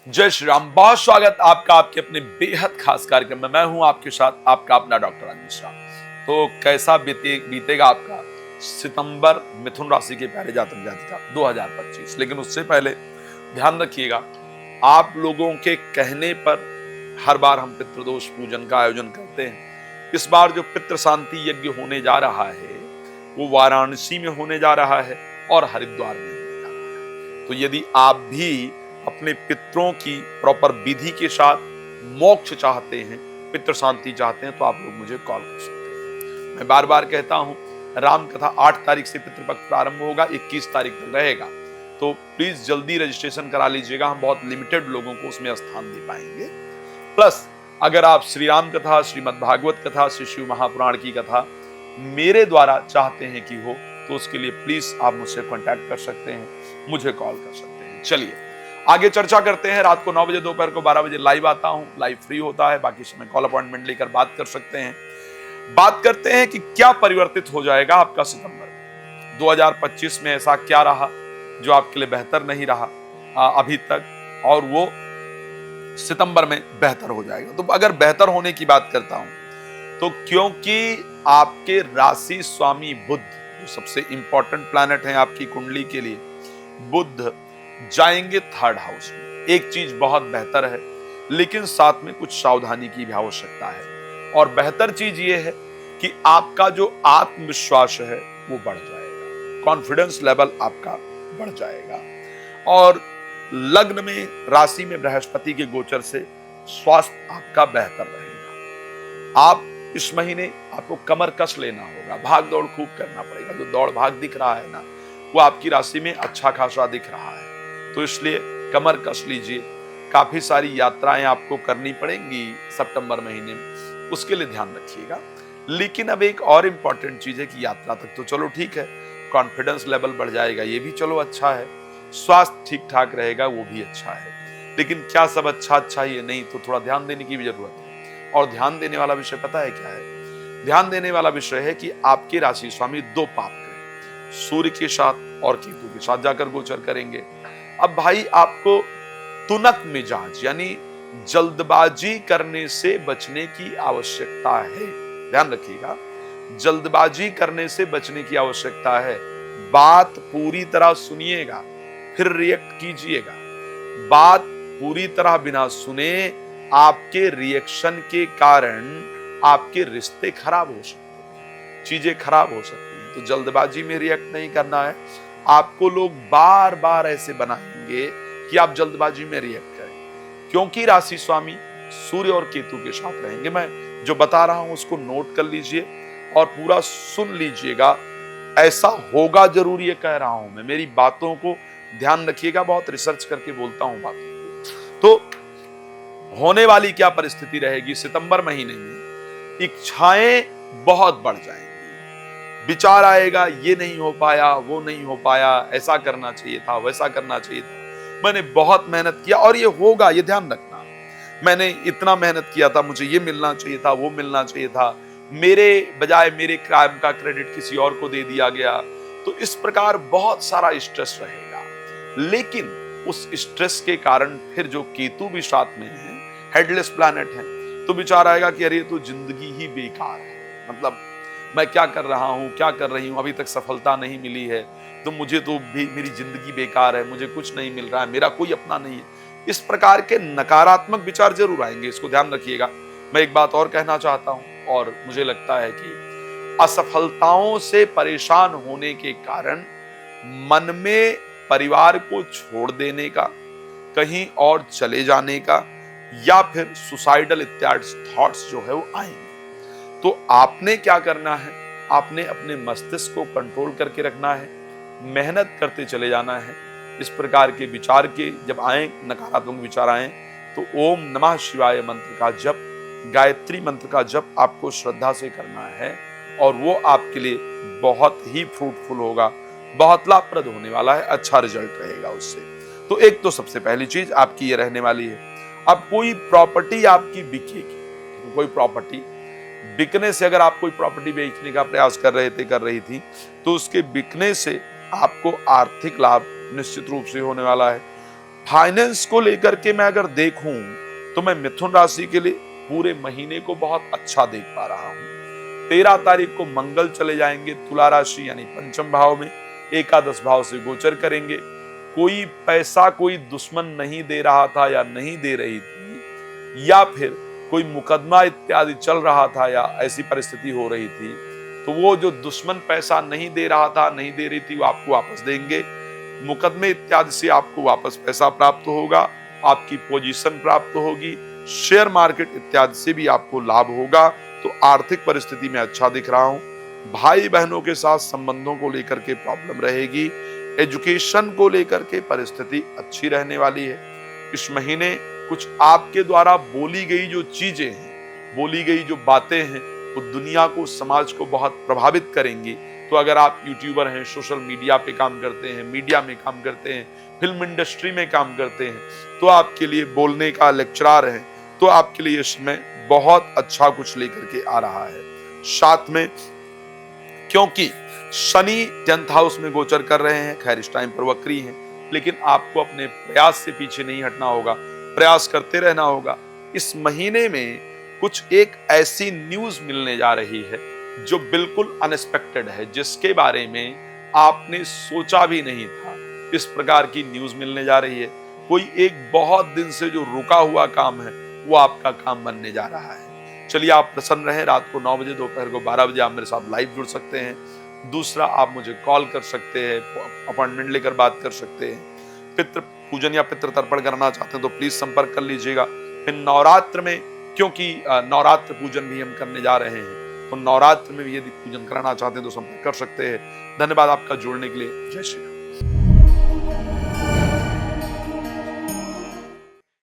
जय श्री राम। बहुत स्वागत आपका आपके अपने बेहद खास कार्यक्रम में। मैं हूं आपके साथ आपका अपना डॉक्टर राज मिश्रा। तो कैसा बीतेगा आपका सितंबर मिथुन राशि के प्यारे जातक जातिका 2025। लेकिन उससे पहले ध्यान रखिएगा, आप लोगों के कहने पर हर बार हम पितृदोष पूजन का आयोजन करते हैं। इस बार जो पितृ शांति यज्ञ होने जा रहा है वो वाराणसी में होने जा रहा है और हरिद्वार में होने जा रहा है। तो यदि आप भी अपने पितरों की प्रॉपर विधि के साथ मोक्ष चाहते हैं, पितृ शांति चाहते हैं, तो आप लोग मुझे कॉल कर सकते हैं। मैं बार बार कहता हूं, राम कथा 8 तारीख से पितृपक्ष प्रारंभ होगा, 21 तारीख तक रहेगा। तो प्लीज जल्दी रजिस्ट्रेशन करा लीजिएगा, हम बहुत लिमिटेड लोगों को उसमें स्थान दे पाएंगे। प्लस अगर आप श्री राम कथा, श्रीमद् भागवत कथा, श्री शिव महापुराण की कथा मेरे द्वारा चाहते हैं कि हो, तो उसके लिए प्लीज आप मुझसे कांटेक्ट कर सकते हैं, मुझे कॉल कर सकते हैं। चलिए आगे चर्चा करते हैं। रात को 9 बजे, दोपहर को 12 बजे लाइव आता हूं, लाइव फ्री होता है, बाकी समय कॉल अपॉइंटमेंट लेकर बात कर सकते हैं। बात करते हैं कि क्या परिवर्तित हो जाएगा आपका सितंबर 2025 में। ऐसा क्या रहा जो आपके लिए बेहतर नहीं रहा अभी तक, और वो सितंबर में बेहतर हो जाएगा। तो अगर बेहतर होने की बात करता हूं तो क्योंकि आपके राशि स्वामी बुध, जो सबसे इंपॉर्टेंट प्लैनेट है आपकी कुंडली के लिए, बुध जाएंगे 3rd हाउस में। एक चीज बहुत बेहतर है, लेकिन साथ में कुछ सावधानी की भी आवश्यकता है। और बेहतर चीज ये है कि आपका जो आत्मविश्वास है वो बढ़ जाएगा, कॉन्फिडेंस लेवल आपका बढ़ जाएगा। और लग्न में, राशि में बृहस्पति के गोचर से स्वास्थ्य आपका बेहतर रहेगा। आप इस महीने आपको कमर कस लेना होगा, भाग दौड़ खूब करना पड़ेगा। जो दौड़ भाग दिख रहा है ना, वो आपकी राशि में अच्छा खासा दिख रहा है, तो इसलिए कमर कस लीजिए। काफी सारी यात्राएं आपको करनी पड़ेंगी सितंबर महीने में, उसके लिए ध्यान रखिएगा। लेकिन अब एक और इंपॉर्टेंट चीज है कि यात्रा तक तो चलो ठीक है, कॉन्फिडेंस लेवल बढ़ जाएगा, ये भी चलो अच्छा है, स्वास्थ्य ठीक ठाक रहेगा, वो भी अच्छा है। लेकिन क्या सब अच्छा ही है? नहीं, तो थोड़ा ध्यान देने की भी जरूरत है। और ध्यान देने वाला विषय पता है क्या है? ध्यान देने वाला विषय है कि आपके राशि स्वामी 2 पाप ग्रह सूर्य के साथ और केतु के साथ जाकर गोचर करेंगे। अब भाई आपको तुनक मिजाज यानी जल्दबाजी करने से बचने की आवश्यकता है। ध्यान रखिएगा, जल्दबाजी करने से बचने की आवश्यकता है। बात पूरी तरह सुनिएगा, फिर रिएक्ट कीजिएगा। बात पूरी तरह बिना सुने आपके रिएक्शन के कारण आपके रिश्ते खराब हो सकते हैं, चीजें खराब हो सकती हैं। तो जल्दबाजी में रिएक्ट नहीं करना है। आपको लोग बार बार ऐसे बनाएंगे कि आप जल्दबाजी में रिएक्ट करें, क्योंकि राशि स्वामी सूर्य और केतु के साथ रहेंगे। मैं जो बता रहा हूं उसको नोट कर लीजिए और पूरा सुन लीजिएगा। ऐसा होगा जरूर, ये कह रहा हूं मैं, मेरी बातों को ध्यान रखिएगा, बहुत रिसर्च करके बोलता हूं बातों को। तो होने वाली क्या परिस्थिति रहेगी सितंबर महीने में? इच्छाएं बहुत बढ़ जाएंगी, विचार आएगा, ये नहीं हो पाया, वो नहीं हो पाया, ऐसा करना चाहिए था, वैसा करना चाहिए था, मैंने बहुत मेहनत किया और ये होगा, ये ध्यान रखना, मैंने इतना मेहनत किया था, मुझे ये मिलना चाहिए था, वो मिलना चाहिए था, मेरे बजाय मेरे काम का क्रेडिट किसी और को दे दिया गया। तो इस प्रकार बहुत सारा स्ट्रेस रहेगा। लेकिन उस स्ट्रेस के कारण फिर जो केतु भी साथ में है, हेडलेस प्लैनेट है, तो विचार आएगा कि अरे तो जिंदगी ही बेकार है, मतलब मैं क्या कर रहा हूं, क्या कर रही हूं, अभी तक सफलता नहीं मिली है, तो मुझे तो भी मेरी जिंदगी बेकार है, मुझे कुछ नहीं मिल रहा है, मेरा कोई अपना नहीं है। इस प्रकार के नकारात्मक विचार जरूर आएंगे, इसको ध्यान रखिएगा। मैं एक बात और कहना चाहता हूं, और मुझे लगता है कि असफलताओं से परेशान होने के कारण मन में परिवार को छोड़ देने का, कहीं और चले जाने का, या फिर सुसाइडल इत्यादि थॉट्स जो है वो आएंगे। तो आपने क्या करना है? आपने अपने मस्तिष्क को कंट्रोल करके रखना है, मेहनत करते चले जाना है। इस प्रकार के विचार के जब आए, नकारात्मक विचार आए, तो ओम नमः शिवाय मंत्र का जप, गायत्री मंत्र का जप आपको श्रद्धा से करना है, और वो आपके लिए बहुत ही फ्रूटफुल होगा, बहुत लाभप्रद होने वाला है, अच्छा रिजल्ट रहेगा उससे। तो एक तो सबसे पहली चीज आपकी ये रहने वाली है। अब कोई प्रॉपर्टी आपकी बिकेगी, कोई प्रॉपर्टी बिकने से, अगर आप कोई प्रॉपर्टी बेचने का प्रयास कर रही थी, तो उसके बिकने से आपको आर्थिक लाभ निश्चित रूप से होने वाला है। फाइनेंस को लेकर के मैं अगर देखूं तो मैं मिथुन राशि के लिए पूरे महीने को बहुत अच्छा देख पा रहा हूं। 13 तारीख को मंगल चले जाएंगे तुला राशि यानी पंचम भाव में, एकादश भाव से गोचर करेंगे। कोई पैसा कोई दुश्मन नहीं दे रहा था या नहीं दे रही थी, या फिर कोई मुकदमा इत्यादि चल रहा था या ऐसी परिस्थिति हो रही थी, तो वो जो दुश्मन पैसा नहीं दे रहा था, नहीं दे रही थी, वो आपको वापस देंगे। मुकदमे इत्यादि से आपको वापस पैसा प्राप्त होगा, आपकी पोजीशन प्राप्त होगी, शेयर मार्केट इत्यादि से भी आपको लाभ होगा। तो आर्थिक परिस्थिति में अच्छा दिख रहा हूं। भाई बहनों के साथ संबंधों को लेकर के प्रॉब्लम रहेगी। एजुकेशन को लेकर के परिस्थिति अच्छी रहने वाली है। इस महीने कुछ आपके द्वारा बोली गई जो चीजें हैं, बोली गई जो बातें हैं, वो दुनिया को, समाज को बहुत प्रभावित करेंगी। तो अगर आप यूट्यूबर हैं, सोशल मीडिया पे काम करते हैं, मीडिया में काम करते हैं, फिल्म इंडस्ट्री में काम करते हैं, तो आपके लिए बोलने का लेक्चरार है, तो आपके लिए इसमें बहुत अच्छा कुछ लेकर के आ रहा है। साथ में क्योंकि शनि 10th हाउस में गोचर कर रहे हैं, खैर इस टाइम पर वक्री हैं, लेकिन आपको अपने प्रयास से पीछे नहीं हटना होगा, प्रयास करते रहना होगा। इस महीने में कुछ एक ऐसी न्यूज मिलने जा रही है जो बिल्कुल अनएक्सपेक्टेड है, जिसके बारे में आपने सोचा भी नहीं था। इस प्रकार की न्यूज मिलने जा रही है। कोई एक बहुत दिन से जो रुका हुआ काम है, वो आपका काम बनने जा रहा है। चलिए, आप प्रसन्न रहें। रात को 9 बजे, दोपहर को 12 बजे आप मेरे साथ लाइव जुड़ सकते हैं। दूसरा, आप मुझे कॉल कर सकते हैं, अपॉइंटमेंट लेकर बात कर सकते हैं। पितृ पूजन या पितृ तर्पण करना चाहते हैं तो प्लीज संपर्क कर लीजिएगा। फिर नवरात्र में, क्योंकि नवरात्र पूजन भी हम करने जा रहे हैं, तो नवरात्र में भी यदि पूजन कराना चाहते हैं तो संपर्क कर सकते हैं। धन्यवाद आपका जुड़ने के लिए। जय श्री राम।